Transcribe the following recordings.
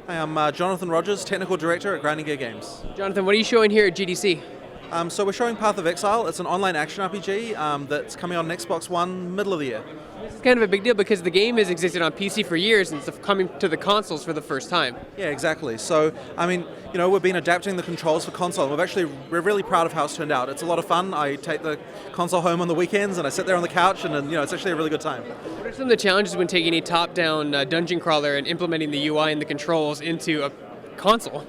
Hi, I'm Jonathan Rogers, Technical Director at Grinding Gear Games. Jonathan, what are you showing here at GDC? So we're showing Path of Exile. It's an online action RPG that's coming on Xbox One middle of the year. This is kind of a big deal because the game has existed on PC for years and it's coming to the consoles for the first time. Yeah, exactly. So, I mean, we've been adapting the controls for console. We're really proud of how it's turned out. It's a lot of fun. I take the console home on the weekends and I sit there on the couch and it's actually a really good time. What are some of the challenges when taking a top-down dungeon crawler and implementing the UI and the controls into a console?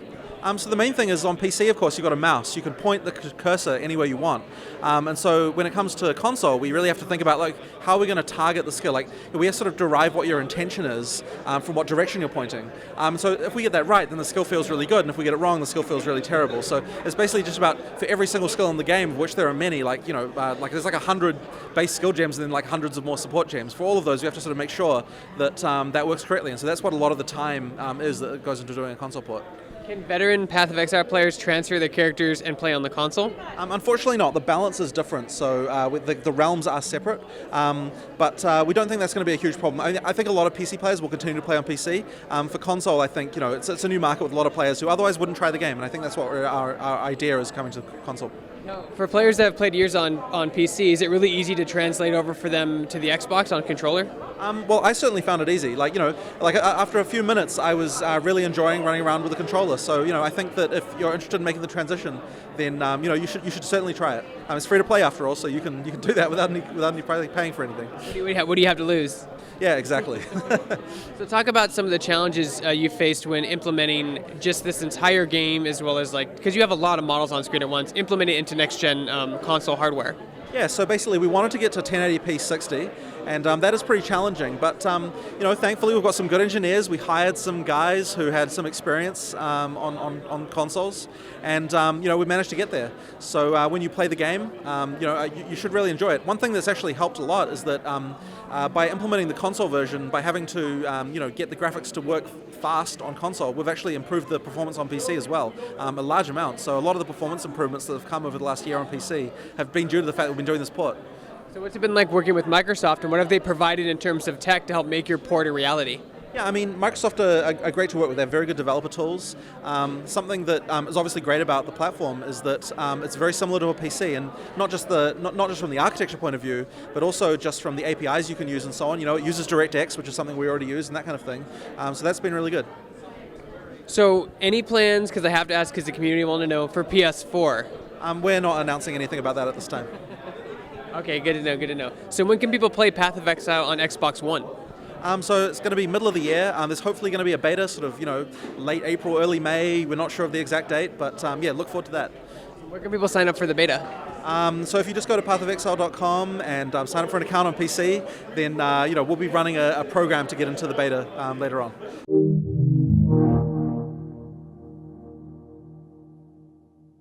So the main thing is on PC, of course, you've got a mouse. You can point the cursor anywhere you want. And so when it comes to console, we really have to think about how we're going to target the skill. We sort of derive what your intention is from what direction you're pointing. So if we get that right, then the skill feels really good. And if we get it wrong, the skill feels really terrible. So it's basically just about, for every single skill in the game, of which there are many, there's 100 base skill gems and then hundreds of more support gems. For all of those, we have to sort of make sure that that works correctly. And so that's what a lot of the time is that goes into doing a console port. Can veteran Path of Exile players transfer their characters and play on the console? Unfortunately not. The balance is different, so the realms are separate, but we don't think that's going to be a huge problem. I think a lot of PC players will continue to play on PC. For console, I think it's a new market with a lot of players who otherwise wouldn't try the game, and I think that's what our idea is coming to console. Now, for players that have played years on PC, is it really easy to translate over for them to the Xbox on controller? Well, I certainly found it easy. After a few minutes, I was really enjoying running around with the controller. So, I think that if you're interested in making the transition, then you should certainly try it. It's free to play after all, so you can do that without any paying for anything. What do you have to lose? Yeah, exactly. So talk about some of the challenges you faced when implementing just this entire game, as well as because you have a lot of models on screen at once, implement it into next-gen console hardware. Yeah, so basically we wanted to get to 1080p 60, and that is pretty challenging. But thankfully we've got some good engineers. We hired some guys who had some experience on consoles, and we managed to get there. So when you play the game, you should really enjoy it. One thing that's actually helped a lot is that by implementing the console version, by having to get the graphics to work fast on console, we've actually improved the performance on PC as well, a large amount. So a lot of the performance improvements that have come over the last year on PC have been due to the fact that we've been doing this port. So what's it been like working with Microsoft, and what have they provided in terms of tech to help make your port a reality? Yeah, I mean, Microsoft are great to work with. They have very good developer tools. Something that is obviously great about the platform is that it's very similar to a PC, and not just from the architecture point of view, but also just from the APIs you can use and so on. It uses DirectX, which is something we already use, and that kind of thing. So that's been really good. So any plans, because I have to ask because the community want to know, for PS4? We're not announcing anything about that at this time. Okay, good to know. So when can people play Path of Exile on Xbox One? So it's going to be middle of the year. There's hopefully going to be a beta, sort of, late April, early May. We're not sure of the exact date, but look forward to that. Where can people sign up for the beta? So if you just go to pathofexile.com and sign up for an account on PC, then we'll be running a program to get into the beta later on.